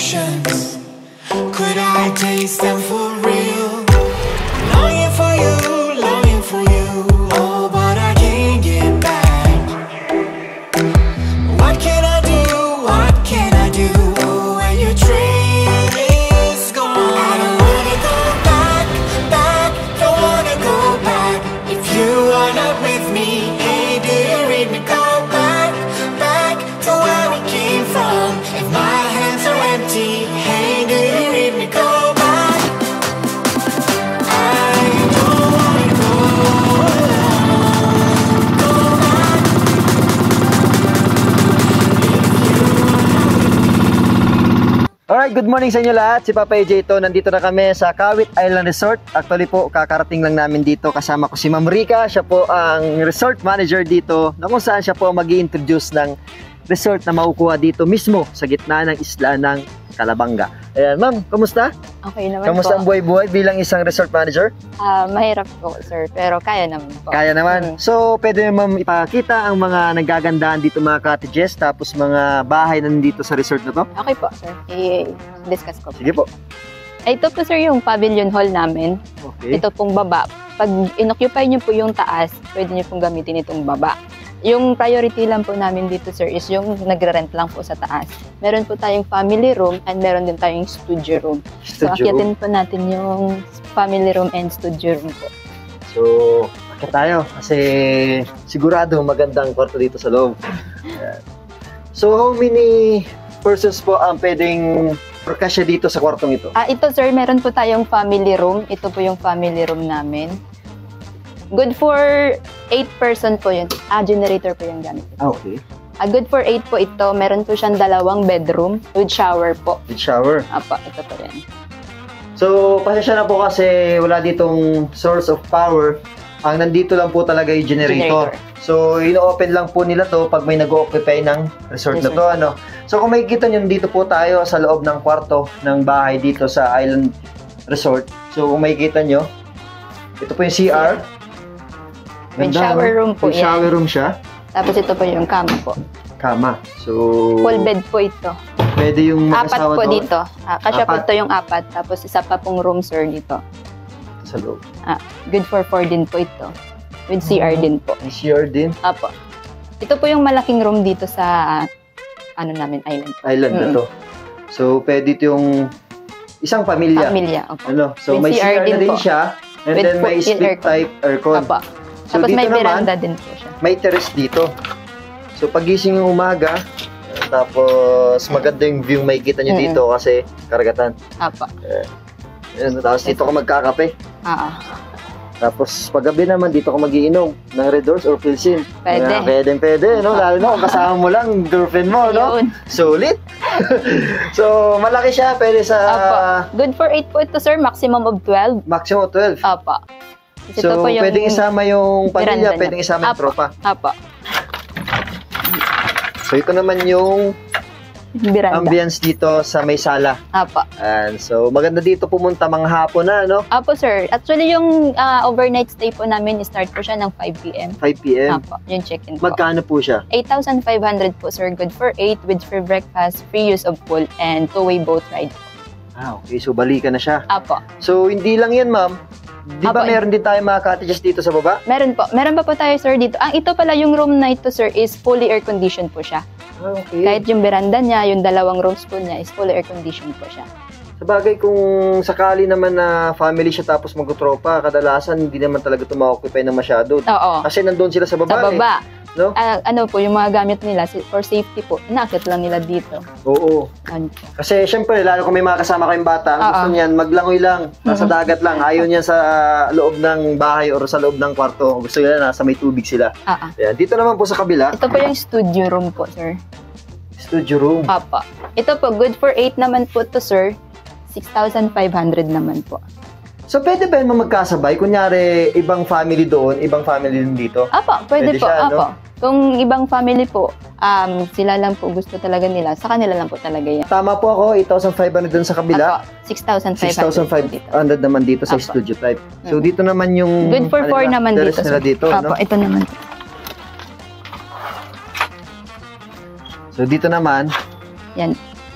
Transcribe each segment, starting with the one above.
emotions. Could I taste them for real? Longing for you, longing for you. Oh, but I can't get back. What can I do? What can I do when your train is gone? I don't wanna go back, back. Don't wanna go back. If you are not with me, hey, do you read me? Go back, back to where we came from. If my hands are empty, hey, do you read me? Go back. I don't wanna go alone. Go back. Alright, good morning sa inyo lahat. Si Papa AJ ito. Nandito na kami sa Kawit Island Resort. Actually po, kakarating lang namin dito. Kasama ko si Ma'am Rica. Siya po ang resort manager dito, na kung saan siya po mag-i-introduce ng resort na makukuha dito mismo sa gitna ng isla ng Calabanga. Ayan, Ma'am, kamusta? Okay naman Kamusta ang po. buhay-buhay bilang isang resort manager? Mahirap po, sir. Pero kaya naman po. Kaya naman. So, pwede Ma'am ipakita ang mga nagagandahan dito, mga cottages, tapos mga bahay na nandito sa resort na to? Okay po, sir. I-discuss ko po. Sige po. Ito po, sir, yung pavilion hall namin. Okay. Ito pong baba. Pag inoccupy nyo po yung taas, pwede nyo pong gamitin itong baba. Yung priority lang po namin dito, sir, is yung nagre-rent lang po sa taas. Meron po tayong family room and meron din tayong studio room. So, Studio room. akyatin po natin yung family room and studio room po. So, akit tayo kasi sigurado magandang kwarto dito sa loob. Ayan. So, how many persons po ang pwedeng perkasya dito sa kwartong ito? Ito, sir, meron po tayong family room. Ito po yung family room namin. Good for 8 person po yun. Generator po yung gamit. Okay. Good for 8 po ito. Meron po siyang 2 bedroom with shower po. With shower. Apa, ito po yan. So, pasensya na po kasi wala ditong source of power. Ang nandito lang po talaga yung generator. So, ino-open lang po nila to pag may nag-occupy ng resort na to. Ano? So, kung makikita nyo, dito po tayo sa loob ng kwarto ng bahay dito sa Island Resort. So, kung makikita nyo, ito po yung CR. With Ganda, shower no? room po With yan. shower room siya. Tapos ito po yung kama po. Kama. So, Full bed po ito. pwede yung 4 mag-asawa po doon dito. Kasya po 4. ito yung 4. Tapos isa pa pong room, sir, dito. sa loob. Good for 4 din po ito. With CR din po. May CR din. Apo. Ito po yung malaking room dito sa namin, island. Island na to. So, pwede ito yung isang pamilya. Pamilya, opo. Ano? So, With may CR CR na din din po. siya. And With then may in split type aircon. Apo. So, Tapos dito may naman, veranda din po siya. may terrace dito. So, pagising ng umaga, tapos maganda yung view makikita nyo dito kasi karagatan. Apo. Ayan, tapos dito ka magkakape. Tapos paggabi naman dito ka magiinom ng Red Doors or Pilsen. Pwede. Pwede, no? Lalo na kung kasama mo lang girlfriend mo, no? Ayun. Sulit. So, malaki siya. Pwede sa Apo. Good for 8 po ito, sir. Maximum of 12. maximum 12. Apo. Ito So, po yung pwedeng isama yung pamilya, veranda pwedeng niya. isama yung Apo. tropa. Apo. So, ito naman yung Veranda. ambience dito sa may sala. Apo. And so, maganda dito pumunta mga hapon na, no? Apo, sir. Actually, yung overnight stay po namin, start po siya ng 5 p.m. 5 p.m. Apo. Yung check-in po. Magkano po siya? 8,500 po, sir. Good for 8 with free breakfast, free use of pool, and two-way boat ride. Okay. So, balikan na siya. Apo. So, hindi lang yan, ma'am. Di ba Apo. meron din tayo mga cottages dito sa baba? Meron po. Meron pa po tayo, sir, dito. Ito pala, yung room na ito, sir, is fully air-conditioned po siya. Okay. Kahit yung veranda niya, yung 2 rooms po niya, is fully air-conditioned po siya. Sabagay kung sakali naman na family siya tapos magtutropa, kadalasan hindi naman talaga ito ma-occupy na masyado. Oo. Kasi nandun sila sa baba. Sa baba. No? Ano po, yung mga gamit nila, for safety po, inaakit lang nila dito. Oo. Ano. Kasi syempre, lalo kung may mga kasama kayong bata, ang gusto niyan, maglangoy lang, nasa dagat lang. Ayaw niyan sa loob ng bahay or sa loob ng kwarto. Gusto nila nasa may tubig sila. Ayan. Dito naman po sa kabila, Ito po yung studio room po, sir. studio room. Papa. Ito po, good for 8 naman po to, sir. 6,500 naman po. So, pwede ba yun magkasabay? Kunyari, ibang family doon, ibang family din dito? Apo, pwede po. siya, Apo. no? Kung ibang family po, sila lang po gusto talaga nila, sa kanila lang po talaga yan. Tama po ako, 8,500 dun sa kabila. Apo, 6,500 dito. 6,500 naman dito sa Apo. studio type. So, dito naman yung... Good for 4 naman terrace dito. nila sir. dito, Apo, no? ito naman. So, dito naman, Yan.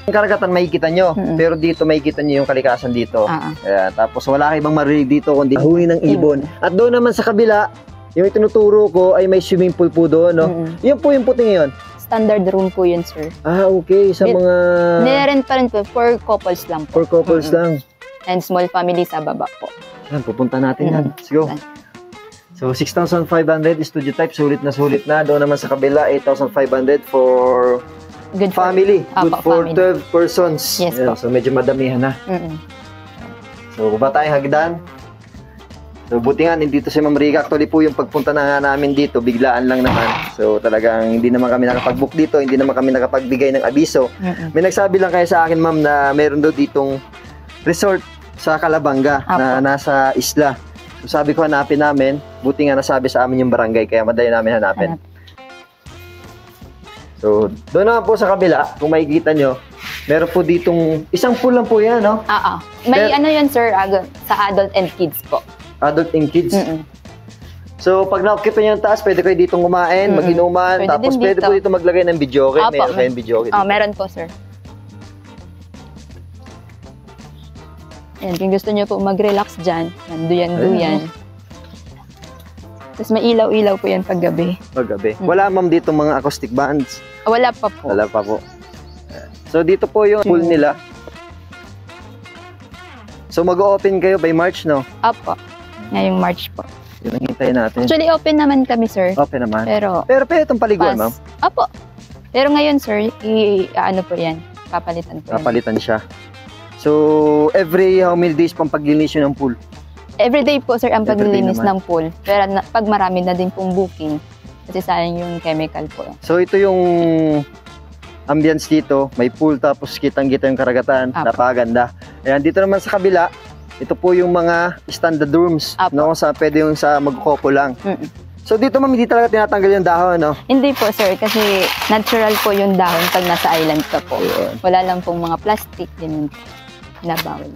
Ang karagatan makikita nyo, pero dito makikita nyo yung kalikasan dito. Ayan, tapos wala kayo ibang marinig dito kundi huni ng ibon. At doon naman sa kabila, yung itinuturo ko ay may swimming pool po doon, no? Yun po yung puti ngayon. Standard room po yun, sir. Okay. Sa mga... Nire-rent pa rin po. For couples lang po. For couples lang. And small family sa baba po. Yan, pupunta natin yan. Let's go. So, 6,500 studio type. Sulit na sulit na. Doon naman sa kabila, 8,500 for Good family. Good for family. 12 persons. Yes, Ayan, so, medyo madamihan na. So, baba tayong hagdan. So, buti nga, nandito si Ma'am Rica. Actually po yung pagpunta na nga namin dito, biglaan lang naman. So, talagang hindi naman kami nakapag-book dito, hindi naman kami nakapagbigay ng abiso. May nagsabi lang kayo sa akin, Ma'am, na meron daw ditong resort sa Calabanga na nasa isla. So, sabi ko, hanapin namin. Buti nga nasabi sa amin yung barangay, kaya madali namin hanapin. So, doon naman po sa kabila, kung makikita nyo, meron po ditong, isang pool lang po yan, no? May ano yun, sir, sa adult and kids po. Adult and kids. So, pag na-occupy nyo yung taas, pwede kayo ditong kumain, mag-inuman, tapos pwede po dito maglagay ng video. Okay, meron kayong video. Meron po, sir. Yan, kung gusto nyo po mag-relax dyan, duyan-duyan. Tapos may ilaw-ilaw po yan paggabi. Paggabi. Wala, Ma'am, dito mga acoustic bands. Wala pa po. Wala pa po. So, dito po yung pool nila. So, mag-open kayo by March, no? Opo. Ngayong March po. Yun ang hintayin natin. Actually, open naman kami, sir. Open naman. Pero pwede itong paliguan, Ma'am? Opo. Pero ngayon, sir, ano po yan? Papalitan po. Papalitan siya. So, every how many days pang paglinis yun ng pool? Everyday po, sir, ang paglilinis ng pool. Pero pag marami na din pong booking, kasi sayang yung chemical po. So, ito yung ambience dito. May pool, tapos kitang-kita yung karagatan. Napakaganda. Ayan, dito naman sa kabila, ito po yung mga standard rooms. No? Sa, pwede yung sa mag-couple lang. So, dito, Ma'am, hindi talaga tinatanggal yung dahon, no? Hindi po, sir, kasi natural po yung dahon pag nasa island ka po. Wala lang pong mga plastic, din nabawal.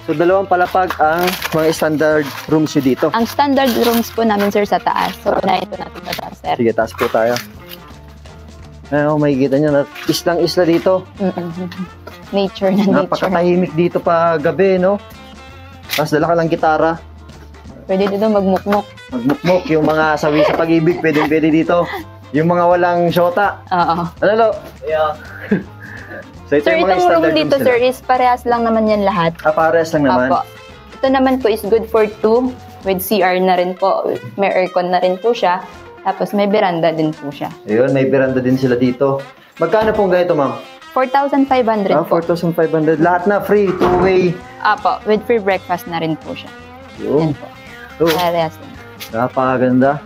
So, dalawang palapag ang mga standard rooms nyo dito. Ang standard rooms po namin, sir, sa taas. So, unahin po natin sa taas, sir. Sige, taas po tayo. Ano, makikita nyo na islang-isla dito. Nature na nature. Napakatahimik dito pa gabi, no? Tapos dala ka lang gitara. Pwede dito magmukmok. Magmukmok. Yung mga sawi sa pag-ibig, pwede dito. Yung mga walang syota. Ano, Lo? Yeah. So, ito sir, yung mga itong room standard dito, rooms sir, is parehas lang naman yan lahat. Parehas lang naman? Apo. Ito naman po is good for 2 with CR na rin po. May aircon na rin po siya. Tapos may veranda din po siya. Ayun, may veranda din sila dito. Magkano pong ganito, Ma'am? 4,500 po. 4,500. Lahat na free, two-way. Apo, with free breakfast na rin po siya. Yun. Yan po. Parehas lang. Napakaganda.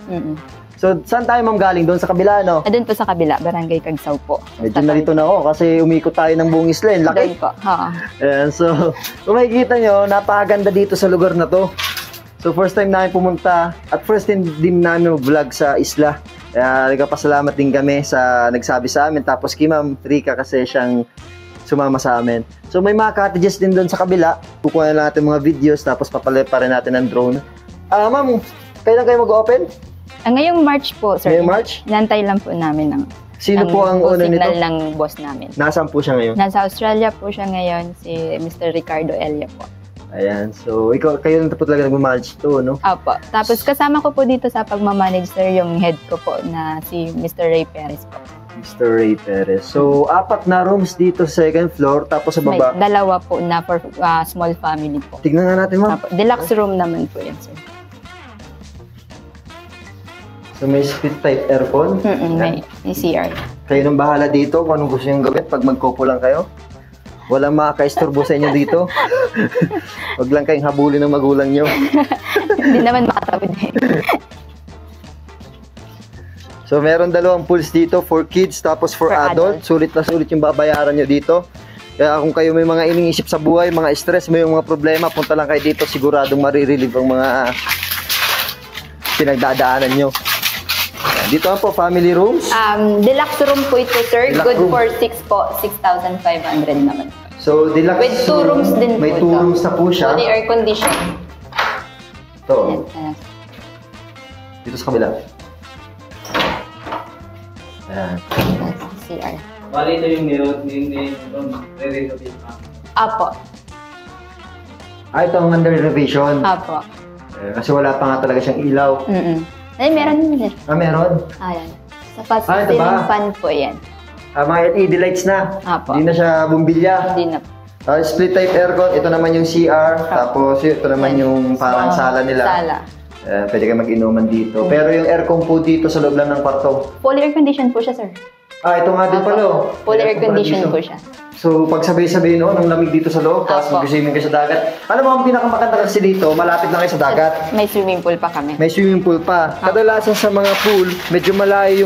So, saan tayo, Ma'am, galing? Doon sa kabila, no? Doon po sa kabila, Barangay Cagsaw po. Medyo narito na ako kasi umikot tayo ng buong isla. Laki. Doon po, Ayan, so, kung makikita nyo, napakaganda dito sa lugar na to. So, first time namin pumunta at first time din namin vlog sa isla. Kaya nagpapasalamat din kami sa nagsabi sa amin. Tapos kay Ma'am Rica kasi siyang sumama sa amin. So, may mga cottages din doon sa kabila. Kukuha na natin mga videos tapos papalip pa rin natin ng drone. Ma'am, kailan kayo mag-open? Ngayong March po, sir. Ngayong March? Nantay lang po namin ng Sino po ang owner nito? signal ng boss namin. Nasaan po siya ngayon? Nasa Australia po siya ngayon, si Mr. Ricardo Elia po. Ayan, so kayo na po talaga nag-manage to, no? Opo. Tapos kasama ko po dito sa pagmamanage, sir, yung head ko po na si Mr. Ray Perez po. Mr. Ray Perez. So, 4 na rooms dito sa second floor, tapos sa May baba. 2 po na for small family po. Tignan nga natin, Ma'am. Deluxe room naman po yan, sir. So, may split type aircon. May CR. Kayo nang bahala dito kung anong gusto nyo gawin pag magkopo lang kayo. Walang makaka-istorbo sa inyo dito. Huwag lang kayong habulin ng magulang nyo. Hindi naman makatawid eh. So, meron 2 pools dito for kids tapos for adult. Sulit na sulit yung babayaran nyo dito. Kaya kung kayo may mga iniisip sa buhay, mga stress, may mga problema, punta lang kayo dito. Siguradong marirelieve ang mga pinagdadaanan nyo. Dito po, family rooms. Deluxe room po ito, sir. Deluxe Good room. for 6 po. 6,500 naman. So, deluxe With 2 rooms din may po 2 rooms na po siya. Fully air condition. Ito. Dito sa kabila. Ayan. CR. Bali ito yung renovate pa. Apo. Ito ang under renovation. Apo. Kasi wala pa nga talaga siyang ilaw. Ay, meron din, sir. Meron. Ayan. Sa fast Ito ba? ceiling fan po yan. Mga LED lights na. Apo. Hindi na siya bumbilya. Hindi na. Split type aircon. Ito naman yung CR. Tapos ito naman yung parang sala nila. Sala. Pwede kayo mag-inuman dito. Pero yung aircon po dito sa loob lang ng kwarto. Fully air conditioned po siya, sir. Ito nga din pala. Oh. Fully air Aircon pala conditioned dito. po siya. So, pag sabay-sabay noon, ang lamig dito sa loob, tapos Apo. mag-swimming kayo sa dagat. Alam mo, ang pinakamaganda kasi dito, malapit lang kayo sa dagat. May swimming pool pa kami. May swimming pool pa. Kadalasan sa mga pool, medyo malayo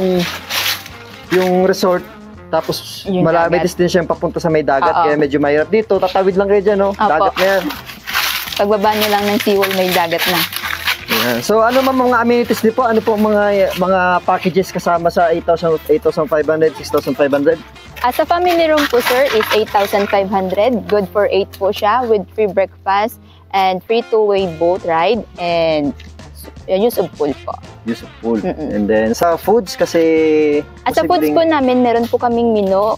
yung resort. Tapos Yung may dagat. distance yung papunta sa may dagat. Oo. Kaya medyo mahirap dito. Tatawid lang kayo dyan, no? Apo. Dagat na yan. Pagbaba nyo lang ng seawall, may dagat na. Ayan. So, ano mga amenities din po? Ano po mga packages kasama sa 8,500, 6,500? Sa family room po, sir, is 8,500. Good for 8 po siya with free breakfast and free two-way boat ride and use of pool po. Use of pool. And then, sa foods kasi... Sa foods po namin, meron po kaming menu.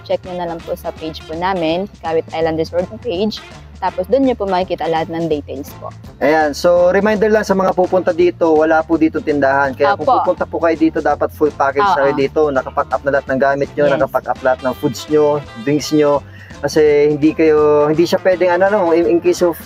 Check nyo na lang po sa page po namin, Kawit Island Resort page. Tapos doon nyo po makikita lahat ng details po. Ayan, so reminder lang sa mga pupunta dito, wala po dito tindahan. Kaya kung Apo. pupunta po kayo dito, dapat full package na kayo dito. Nakapack up na lahat ng gamit nyo, Yes. nakapack up lahat ng foods nyo, drinks nyo. Kasi hindi siya pwedeng in case of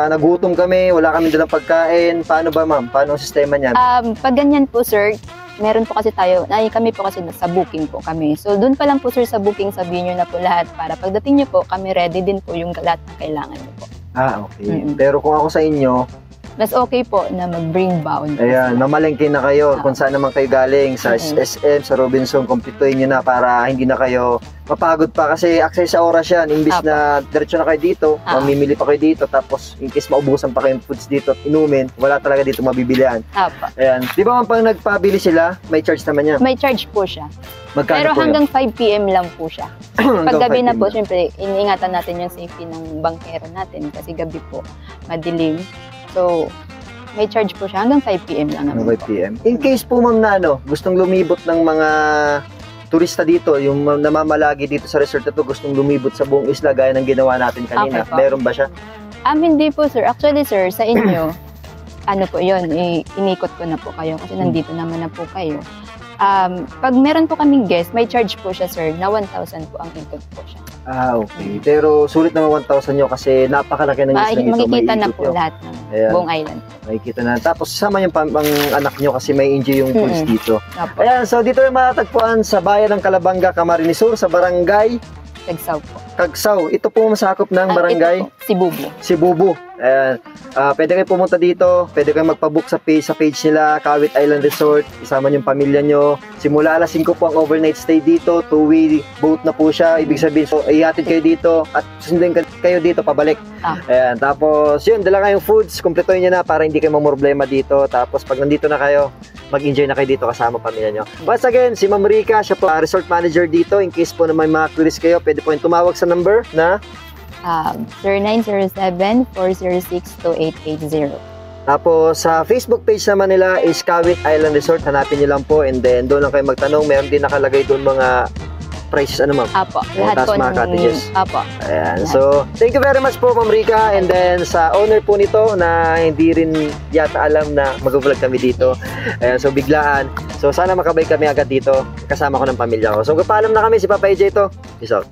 nagutom kami, wala kami dalang pagkain. Paano ba, ma'am? Paano ang sistema niyan? Pag ganyan po, sir, meron po kasi kami po kasi sa booking po kami. So, doon pa lang po, sir, sa booking, sabihin nyo na po lahat para pagdating nyo po, kami ready din po yung lahat na kailangan nyo po. Okay. Pero kung ako sa inyo, Mas okay po na mag-bring bound. ayan, mamalengke na kayo kung saan naman kayo galing, sa SM, sa Robinson, kumpletuhin nyo na para hindi na kayo mapagod pa kasi access sa oras yan. Imbis Apo. na diretso na kayo dito, mamimili pa kayo dito, tapos in case maubusan pa kayong foods dito at inumin, wala talaga dito mabibilihan. Apo. Ayan. Di ba pag nagpabili sila, may charge naman yan? May charge po siya. Magkano Pero po hanggang 5 p.m. lang po siya. Hanggang Pag gabi 5 na po, p.m. syempre, iniingatan natin yung safety ng bangkero natin kasi gabi po, madilim. So, may charge po siya hanggang 5 p.m. lang Hanggang naman 5 po. p.m. In case po ma'am na gustong lumibot ng mga turista dito, yung namamalagi dito sa resort na to, gustong lumibot sa buong isla gaya ng ginawa natin kanina. Okay po. Meron ba siya? Hindi po, sir. Actually, sir, sa inyo, ano po yun, inikot ko na po kayo kasi nandito naman na po kayo. Pag meron po kaming guest, may charge po siya, sir, na 1,000 po ang ikot po siya. Okay. Pero sulit naman 1,000 nyo kasi napakalaki ng isla ito. Makikita na maiikot po nyo. lahat ng Ayan. buong island. Makikita na. Tapos sama yung pang anak nyo kasi may enjoy yung pools dito. Apo. Ayan, so dito yung matatagpuan sa bayan ng Calabanga, Camarines Sur, sa barangay Tagsaw po. Kagsaw. Ito po masakop ng barangay Ito po, si Bubu. Cebubu. Ayan. Pwede kayo pumunta dito, pwede kayo magpabook sa page nila, Kawit Island Resort, isama niyo yung pamilya nyo. Simula alas 5 po ang overnight stay dito, two-way boat na po siya. Ibig sabihin, so ihatid kayo dito at susundin kayo dito pabalik. Ayan. Tapos yun, dala kayong foods, kumpletuhin nyo na para hindi kayo mamroblema dito. Tapos pag nandito na kayo, mag-enjoy na kayo dito kasama pamilya nyo. Once again, si Ma'am Rica, siya po resort manager dito. In case po na may mga queries kayo, pwede po yung tumawag sa number na 0907-406-2880. tapos sa Facebook page naman nila is Kawit Island Resort. Hanapin nyo lang po and then doon lang kayo magtanong. Meron din nakalagay doon mga prices. Ano ma'am? Apo. Lahat tapos po mga cottages. Apo. Ayan. So, thank you very much po Ma'am Rica. And then sa owner po nito na hindi rin yata alam na mag-vlog kami dito. Ayan, so biglaan. So sana makabay kami agad dito. Kasama ko ng pamilya ko. So paalam na kami si Papa AJ to. Peace out.